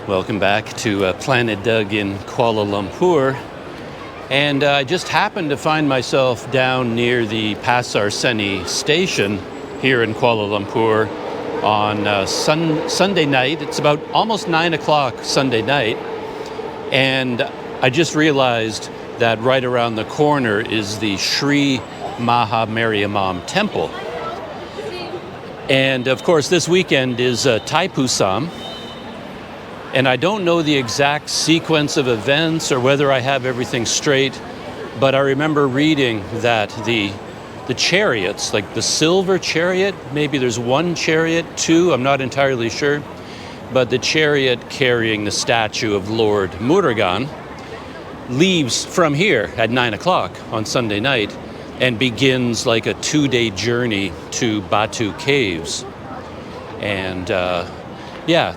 Welcome back to Planet Doug in Kuala Lumpur. And I just happened to find myself down near the Pasar Seni station here in Kuala Lumpur on Sunday night. It's about almost 9 o'clock Sunday night. And I just realized that right around the corner is the Sri Maha Mariamman Temple. And of course, this weekend is Thaipusam. And I don't know the exact sequence of events or whether I have everything straight, but I remember reading that the chariots, like the Silver Chariot, maybe there's one chariot, two, I'm not entirely sure, but the chariot carrying the statue of Lord Murugan leaves from here at 9 o'clock on Sunday night and begins like a 2-day journey to Batu Caves. And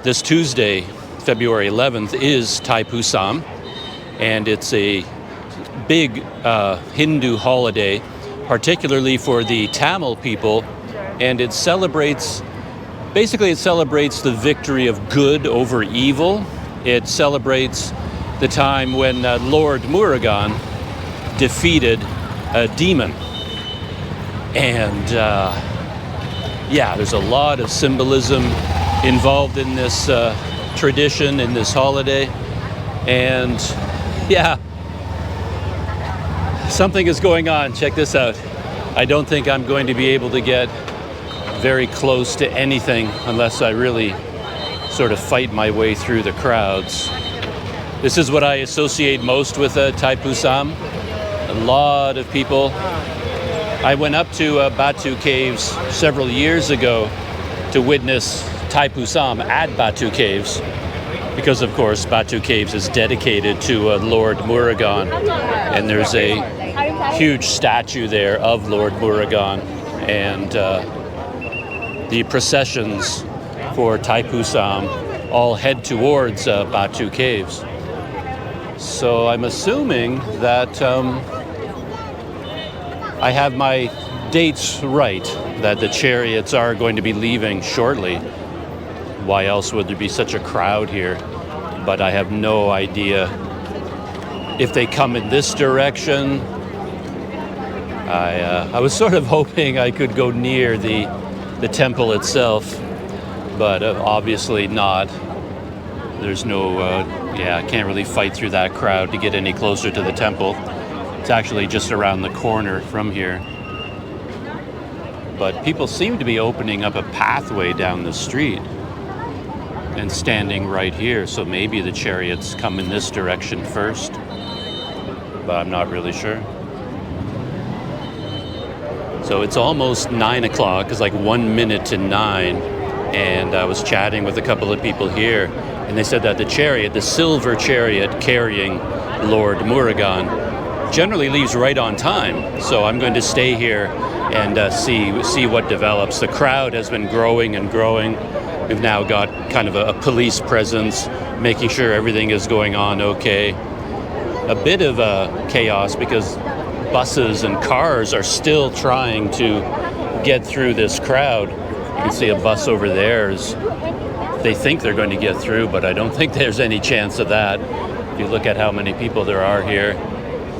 this Tuesday, February 11th, is Thaipusam, and it's a big Hindu holiday, particularly for the Tamil people, and it celebrates the victory of good over evil. It celebrates the time when Lord Murugan defeated a demon. And there's a lot of symbolism involved in this tradition, in this holiday. And something is going on. Check this out. I don't think I'm going to be able to get very close to anything unless I really sort of fight my way through the crowds. This is what I associate most with Thaipusam. A lot of people. I went up to Batu Caves several years ago to witness Thaipusam at Batu Caves, because of course Batu Caves is dedicated to Lord Murugan, and there's a huge statue there of Lord Murugan, and the processions for Thaipusam all head towards Batu Caves. So I'm assuming that I have my dates right, that the chariots are going to be leaving shortly. Why else would there be such a crowd here? But I have no idea if they come in this direction. I was sort of hoping I could go near the temple itself, but obviously not. There's no, I can't really fight through that crowd to get any closer to the temple. It's actually just around the corner from here. But people seem to be opening up a pathway down the street and standing right here, so maybe the chariots come in this direction first, but I'm not really sure. So it's almost 9 o'clock, it's like 1 minute to 9, and I was chatting with a couple of people here, and they said that the chariot, the Silver Chariot carrying Lord Murugan, generally leaves right on time. So I'm going to stay here and see what develops. The crowd has been growing and growing. We've now got kind of a police presence, making sure everything is going on okay. A bit of chaos because buses and cars are still trying to get through this crowd. You can see a bus over there. They think they're going to get through, but I don't think there's any chance of that. If you look at how many people there are here.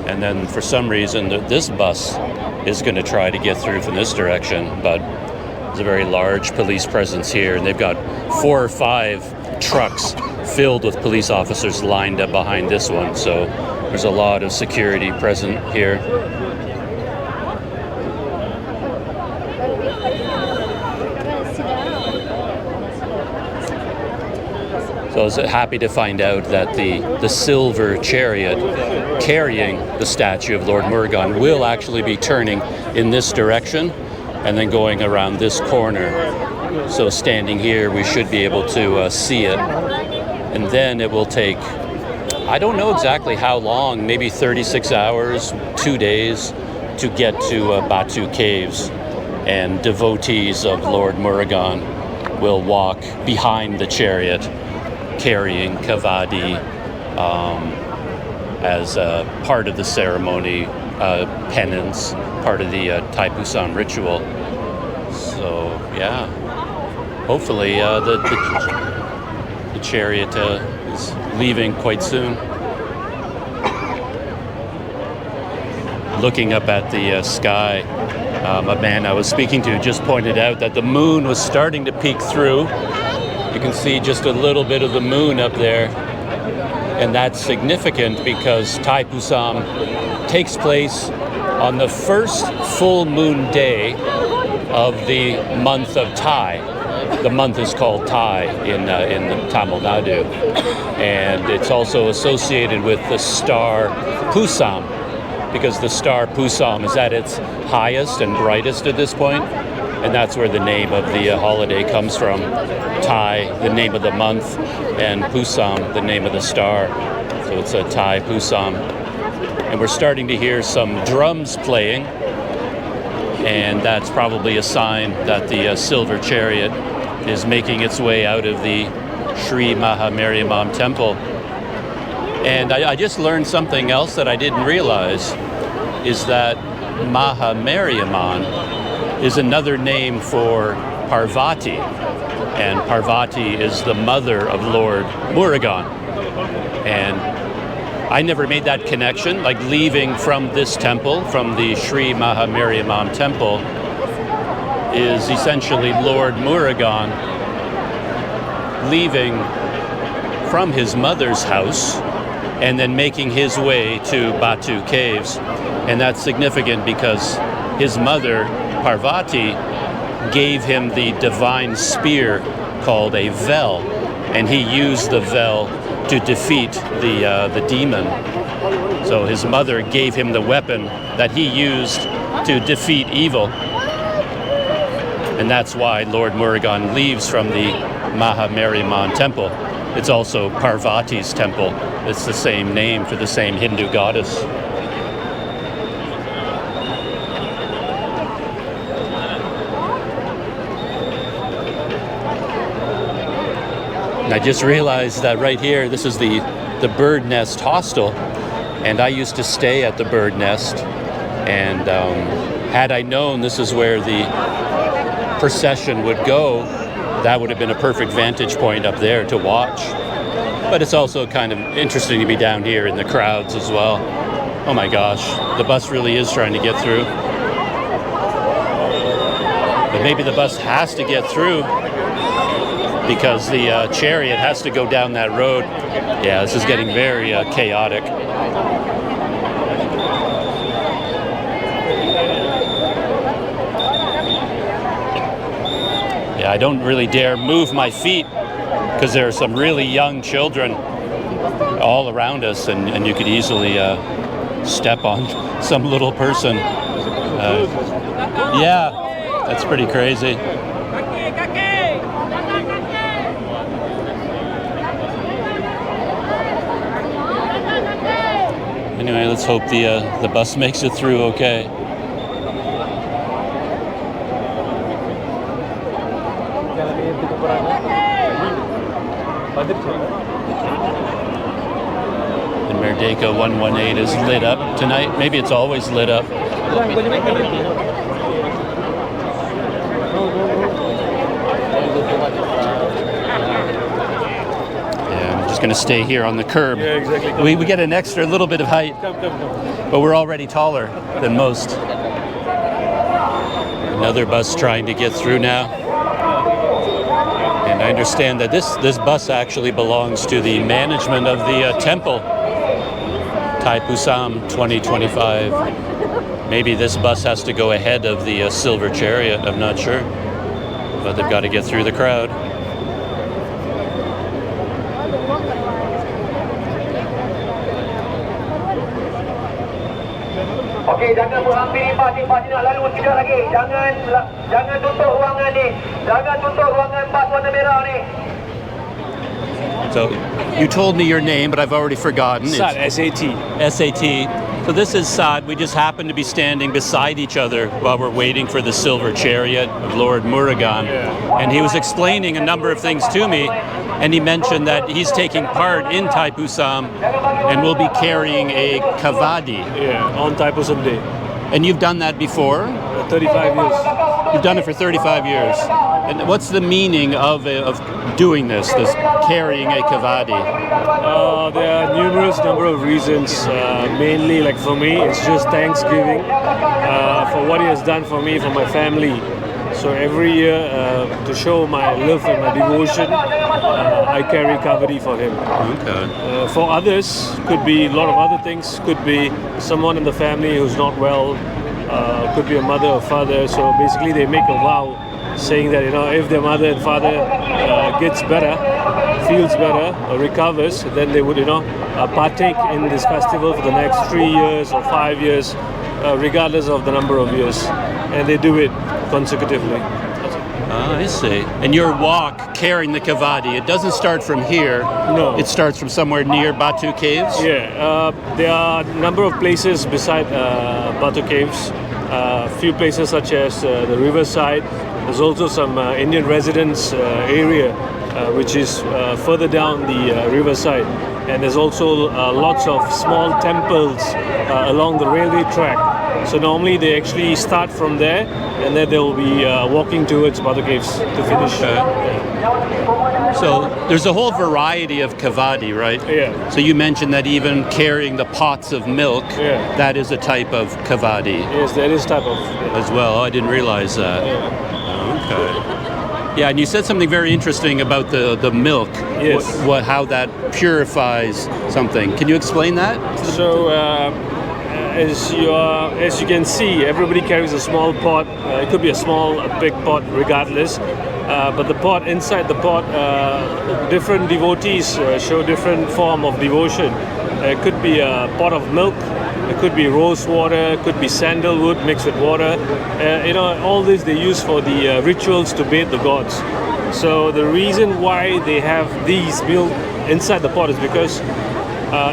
And then for some reason, this bus is going to try to get through from this direction, but there's a very large police presence here, and they've got 4 or 5 trucks filled with police officers lined up behind this one. So there's a lot of security present here. So I was happy to find out that the Silver Chariot carrying the statue of Lord Murugan will actually be turning in this direction and then going around this corner. So standing here, we should be able to see it. And then it will take, I don't know exactly how long, maybe 36 hours, 2 days, to get to Batu Caves. And devotees of Lord Murugan will walk behind the chariot, carrying kavadi as part of the ceremony, penance, part of the Thaipusam ritual. So hopefully the The chariot is leaving quite soon. Looking up at the sky, a man I was speaking to just pointed out that the moon was starting to peek through. You can see just a little bit of the moon up there. And that's significant because Thaipusam takes place on the first full moon day of the month of Thai. The month is called Thai in Tamil Nadu. And it's also associated with the star Pusam, because the star Pusam is at its highest and brightest at this point, and that's where the name of the holiday comes from. Thai, the name of the month, and Pusam, the name of the star. So it's a Thai Pusam. And we're starting to hear some drums playing, and that's probably a sign that the Silver Chariot is making its way out of the Sri Maha Mariamman Temple. And I just learned something else that I didn't realize, is that Maha Mariamman is another name for Parvati. And Parvati is the mother of Lord Murugan. And I never made that connection, like leaving from this temple, from the Sri Maha Mariamman Temple, is essentially Lord Murugan leaving from his mother's house and then making his way to Batu Caves. And that's significant because his mother, Parvati, gave him the divine spear called a vel, and he used the vel to defeat the demon. So his mother gave him the weapon that he used to defeat evil. And that's why Lord Murugan leaves from the Maha Mariamman Temple. It's also Parvati's temple. It's the same name for the same Hindu goddess. And I just realized that right here, this is the bird nest hostel, and I used to stay at the bird nest, and had I known this is where the procession would go, that would have been a perfect vantage point up there to watch. But it's also kind of interesting to be down here in the crowds as well. Oh my gosh, the bus really is trying to get through. But maybe the bus has to get through because the chariot has to go down that road. Yeah, this is getting very chaotic. Yeah, I don't really dare move my feet because there are some really young children all around us, and you could easily step on some little person. Yeah, that's pretty crazy. Anyway, let's hope the bus makes it through okay. The Merdeka 118 is lit up tonight. Maybe it's always lit up. Yeah, I'm just going to stay here on the curb. Yeah, exactly. We get an extra little bit of height, but we're already taller than most. Another bus trying to get through now. And I understand that this bus actually belongs to the management of the temple, Thaipusam 2025. Maybe this bus has to go ahead of the Silver Chariot, I'm not sure. But they've got to get through the crowd. Okey, jangan menghampiri bas ni nak lalu tidak lagi. Jangan tutup ruangan ni. Jangan tutup ruangan bas warna merah ni. So, you told me your name, but I've already forgotten. Sad, SAT. SAT. So this is Saad. We just happen to be standing beside each other while we're waiting for the Silver Chariot of Lord Murugan. Yeah. And he was explaining a number of things to me, and he mentioned that he's taking part in Thaipusam and will be carrying a kavadi. Yeah, on Thaipusam Day. And you've done that before? 35 years. You've done it for 35 years. And what's the meaning of doing this carrying a kavadi? There are numerous number of reasons. Mainly, like for me, it's just Thanksgiving for what he has done for me, for my family. So every year, to show my love and my devotion, I carry kavadi for him. Okay. For others, could be a lot of other things. Could be someone in the family who's not well. Could be a mother or father. So basically, they make a vow, saying that if their mother and father gets better, feels better, or recovers, then they would partake in this festival for the next 3 years or 5 years, regardless of the number of years, and they do it consecutively. I see. And your walk carrying the kavadi, it doesn't start from here. No. It starts from somewhere near Batu Caves? Yeah, there are a number of places beside Batu Caves. A few places such as the riverside. There's also some Indian residence area which is further down the riverside. And there's also lots of small temples along the railway track. So normally they actually start from there, and then they'll be walking towards Batu Caves to finish. So there's a whole variety of kavadi, right? Yeah. So you mentioned that even carrying the pots of milk, Yeah. that is a type of kavadi Yes, that is type of. as well. Oh, I didn't realize that. Okay. Yeah, and you said something very interesting about the milk. Yes. How that purifies something. Can you explain that? So as you can see, everybody carries a small pot. It could be a small, a big pot, regardless. But the pot, inside the pot, different devotees show different form of devotion. It could be a pot of milk. It could be rose water. It could be sandalwood mixed with water. All this they use for the rituals to bathe the gods. So the reason why they have these milk inside the pot is because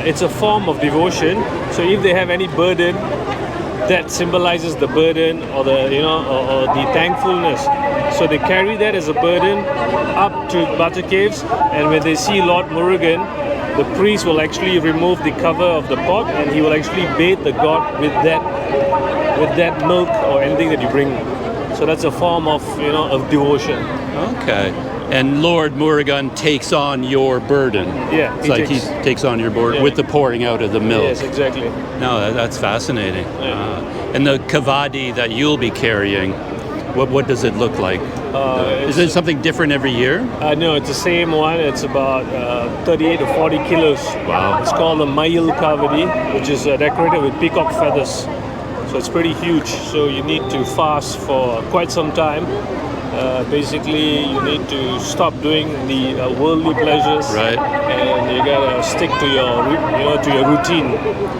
it's a form of devotion. So if they have any burden, that symbolizes the burden or the thankfulness. So they carry that as a burden up to Batu Caves, and when they see Lord Murugan, the priest will actually remove the cover of the pot, and he will actually bathe the god with that milk or anything that you bring. So that's a form of of devotion. Okay. And Lord Murugan takes on your burden. Yeah, It's like he takes on your burden with the pouring out of the milk. Yes, exactly. No, that's fascinating. Yeah. And the kavadi that you'll be carrying, what does it look like? Is it something different every year? No, it's the same one. It's about 38 to 40 kilos. Wow. It's called the Mayil Kavadi, which is decorated with peacock feathers. So it's pretty huge. So you need to fast for quite some time. Basically, you need to stop doing the worldly pleasures, Right. and you gotta stick to your routine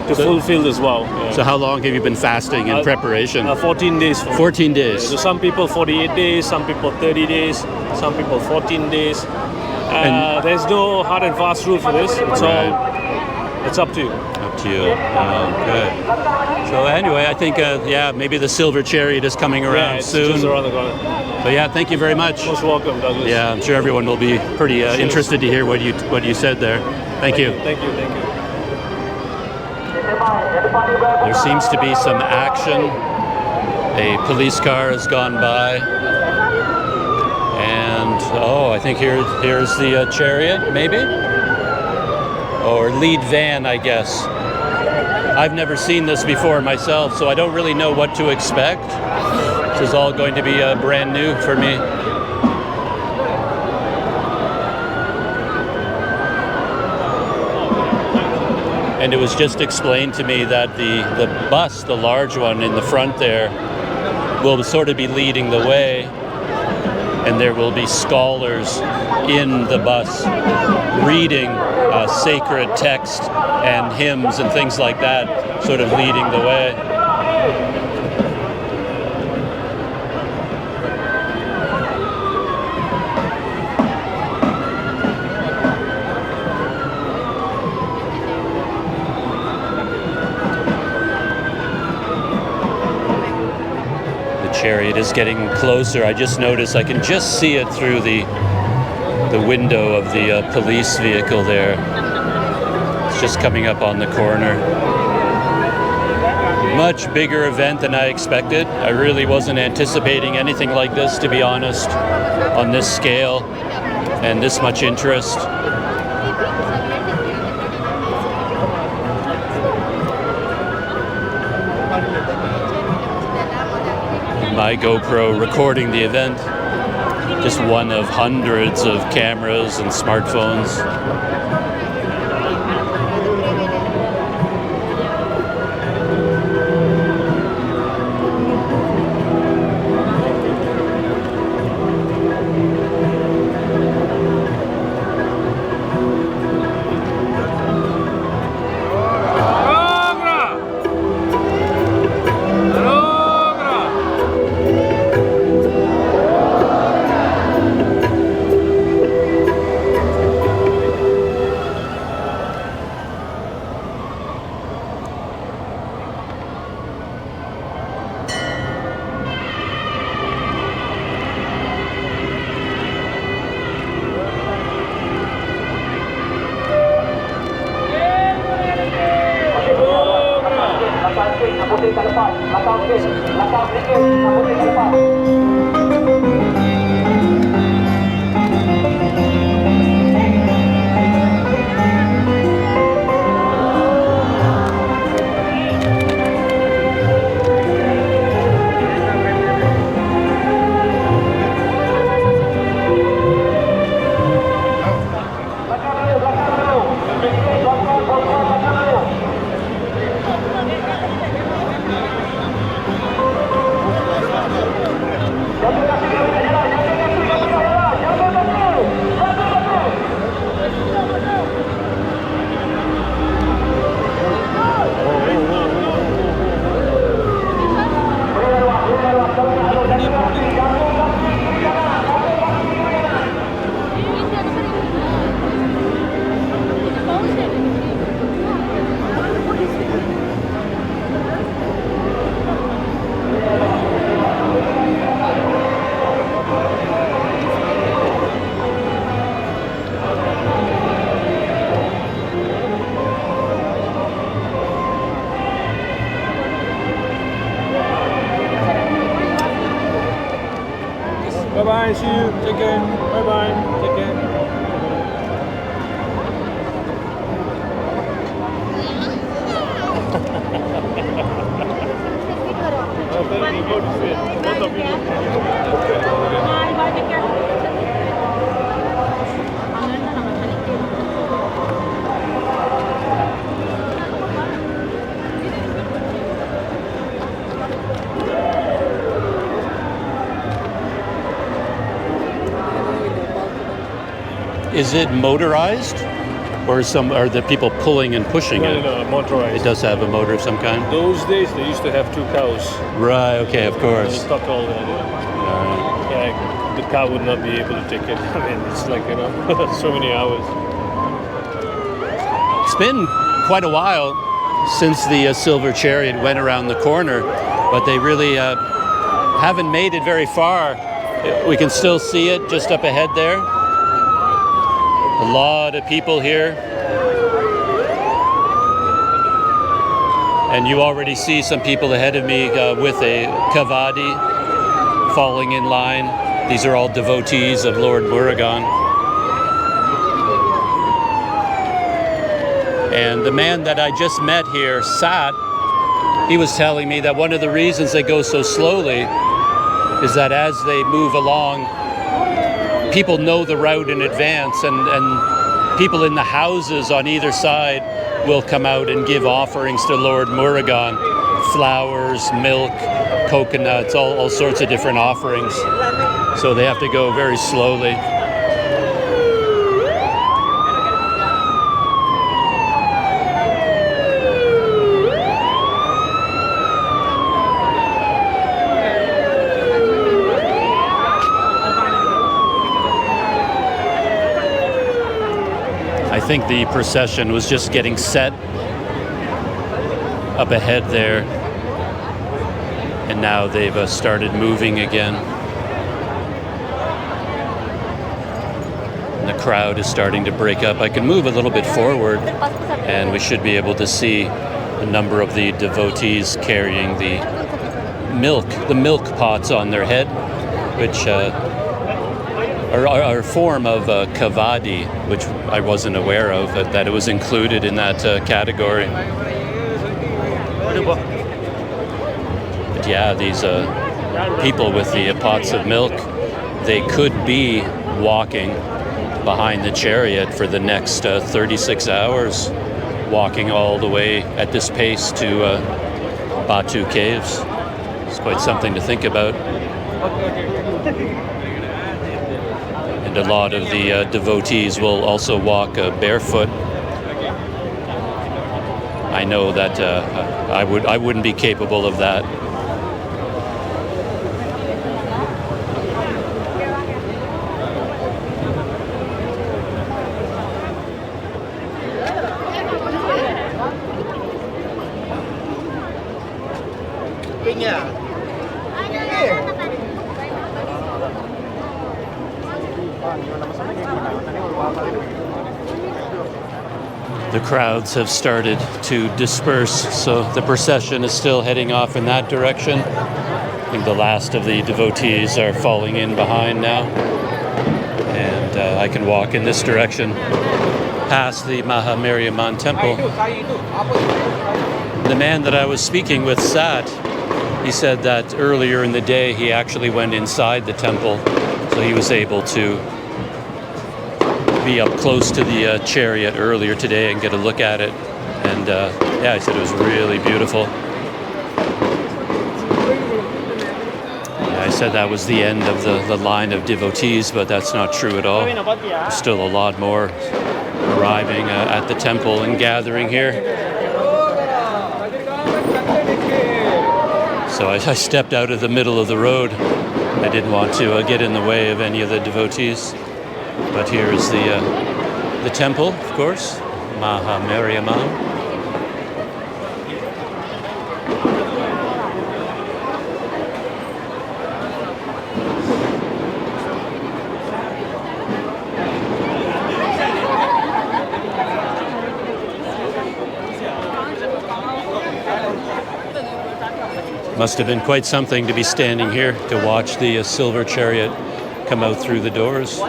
to fulfill this vow. Yeah. So how long have you been fasting in preparation? 14 days. 14 days. So some people 48 days, some people 30 days, some people 14 days. There's no hard and fast rule for this. It's up to you. Up to you. Good. So anyway, I think maybe the Silver Chariot is coming around It's soon. just around the corner. But yeah, thank you very much. Most welcome, Douglas. Yeah, I'm sure everyone will be pretty interested to hear what you said there. Thank you. Thank you. There seems to be some action. A police car has gone by. And, I think here's the chariot, maybe? Or lead van, I guess. I've never seen this before myself, so I don't really know what to expect. This is all going to be brand new for me. And it was just explained to me that the bus, the large one in the front there, will sort of be leading the way, and there will be scholars in the bus reading sacred text and hymns and things like that, sort of leading the way. Chariot is getting closer. I just noticed I can just see it through the window of the police vehicle there. It's just coming up on the corner. much bigger event than I expected. I really wasn't anticipating anything like this, to be honest, on this scale and this much interest. My GoPro recording the event, just one of hundreds of cameras and smartphones. Bye-bye, see you, take care, bye-bye, take care. Is it motorized, or are the people pulling and pushing it? No, motorized. It does have a motor of some kind? Those days they used to have 2 cows. Right, okay, of They course. stopped all that. Yeah, the car would not be able to take it. I mean, it's like, so many hours. It's been quite a while since the Silver Chariot went around the corner, but they really haven't made it very far. We can still see it just up ahead there. A lot of people here. And you already see some people ahead of me with a kavadi falling in line. These are all devotees of Lord Murugan. And the man that I just met here, Sat, he was telling me that one of the reasons they go so slowly is that as they move along, people know the route in advance, and people in the houses on either side will come out and give offerings to Lord Murugan, flowers, milk, coconuts, all sorts of different offerings. So they have to go very slowly. I think the procession was just getting set up ahead there, and now they've started moving again. And the crowd is starting to break up. I can move a little bit forward, and we should be able to see a number of the devotees carrying the milk pots on their head, which are a form of kavadi, which I wasn't aware of, that it was included in that category. But yeah, these people with the pots of milk, they could be walking behind the chariot for the next 36 hours, walking all the way at this pace to Batu Caves. It's quite something to think about. And a lot of the devotees will also walk barefoot. I know that I wouldn't be capable of that. The crowds have started to disperse, so the procession is still heading off in that direction. I think the last of the devotees are falling in behind now. And I can walk in this direction past the Maha Mariamman Temple. The man that I was speaking with sat. He said that earlier in the day he actually went inside the temple, so he was able to be up close to the chariot earlier today and get a look at it. And yeah, he said it was really beautiful. Yeah, I said that was the end of the line of devotees, but that's not true at all. There's still a lot more arriving at the temple and gathering here. So I stepped out of the middle of the road. I didn't want to get in the way of any of the devotees. But here is the temple, of course, Maha Mariamman. Must have been quite something to be standing here to watch the Silver Chariot come out through the doors.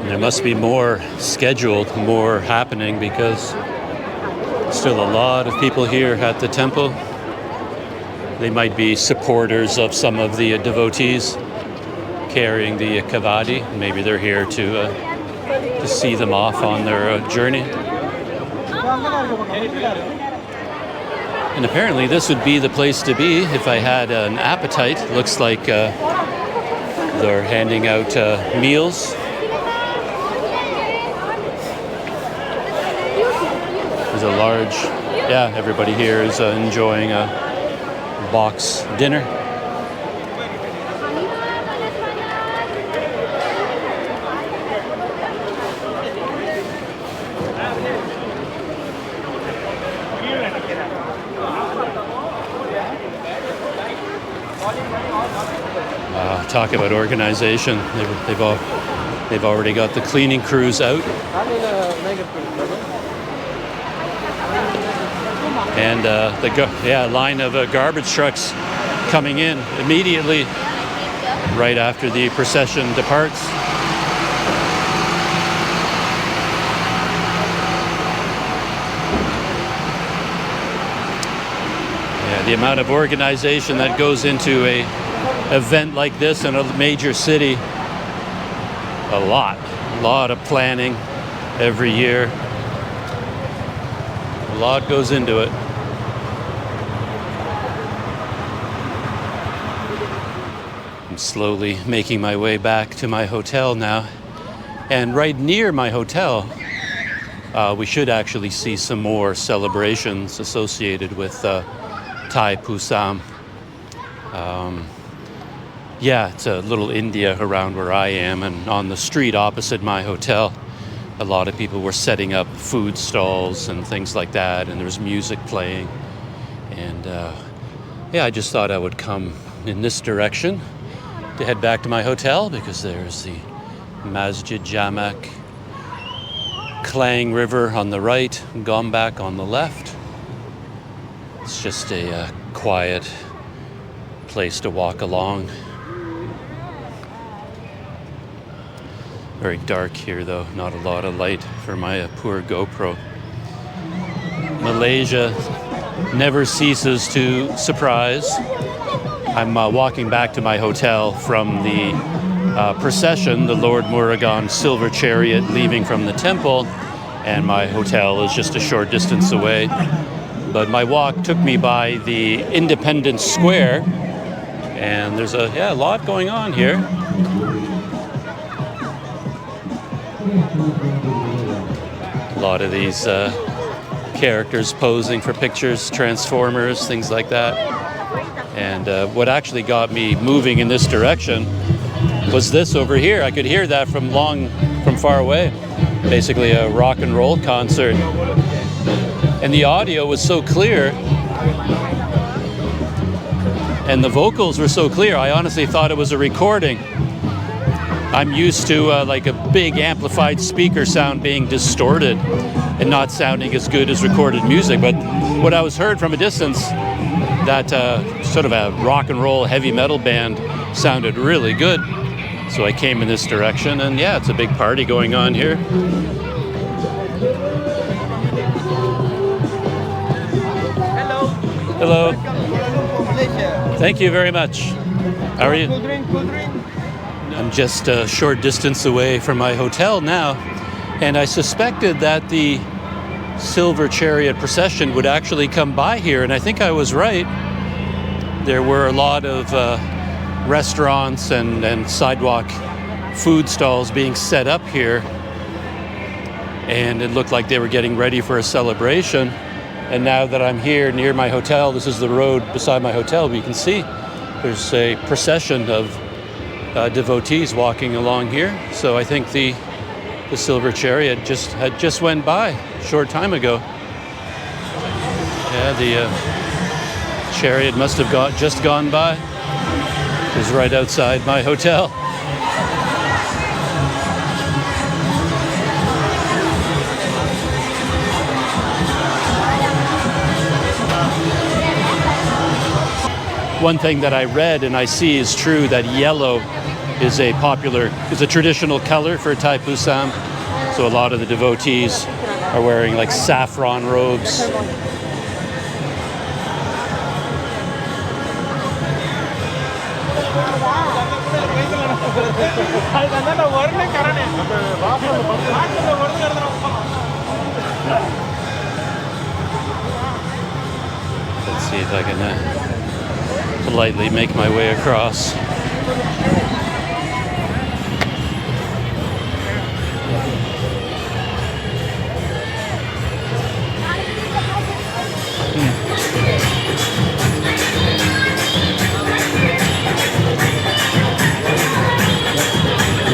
There must be more scheduled, more happening, because still a lot of people here at the temple. They might be supporters of some of the devotees carrying the kavadi. Maybe they're here to see them off on their journey. And apparently this would be the place to be if I had an appetite. Looks like they're handing out meals. There's a large, yeah, everybody here is enjoying a box dinner. Talk about organization. They've already got the cleaning crews out. And the line of garbage trucks coming in immediately right after the procession departs. Yeah, the amount of organization that goes into a event like this in a major city, a lot of planning every year. A lot goes into it. I'm slowly making my way back to my hotel now. And right near my hotel, we should actually see some more celebrations associated with Thaipusam. Yeah, it's a little India around where I am, and on the street opposite my hotel, a lot of people were setting up food stalls and things like that, and there was music playing. And yeah, I just thought I would come in this direction to head back to my hotel because there's the Masjid Jamak, Klang River on the right, Gombak on the left. It's just a quiet place to walk along. Very dark here though, not a lot of light for my poor GoPro. Malaysia never ceases to surprise. I'm walking back to my hotel from the procession, the Lord Murugan Silver Chariot leaving from the temple, and my hotel is just a short distance away. But my walk took me by the Independence Square, and there's a lot going on here. A lot of these characters posing for pictures, transformers, things like that. And what actually got me moving in this direction was this over here. I could hear that from far away. Basically a rock and roll concert. And the audio was so clear. And the vocals were so clear, I honestly thought it was a recording. I'm used to like a big amplified speaker sound being distorted and not sounding as good as recorded music. But what I was heard from a distance, that sort of a rock and roll heavy metal band sounded really good. So I came in this direction, and yeah, it's a big party going on here. Hello. Hello. Welcome to Malaysia. Thank you very much. How are you? Cool drink, cool drink. I'm just a short distance away from my hotel now, and I suspected that the Silver Chariot procession would actually come by here, and I think I was right. There were a lot of restaurants and sidewalk food stalls being set up here, and it looked like they were getting ready for a celebration. And now that I'm here near my hotel, this is the road beside my hotel, we can see there's a procession of devotees walking along here. So I think the Silver Chariot just went by a short time ago. Yeah, the chariot must have just gone by. It was right outside my hotel. One thing that I read and I see is true, that yellow is a traditional color for Thaipusam. So a lot of the devotees are wearing like saffron robes. Let's see if I can politely make my way across.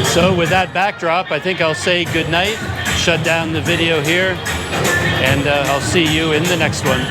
So with that backdrop, I think I'll say goodnight, shut down the video here, and I'll see you in the next one.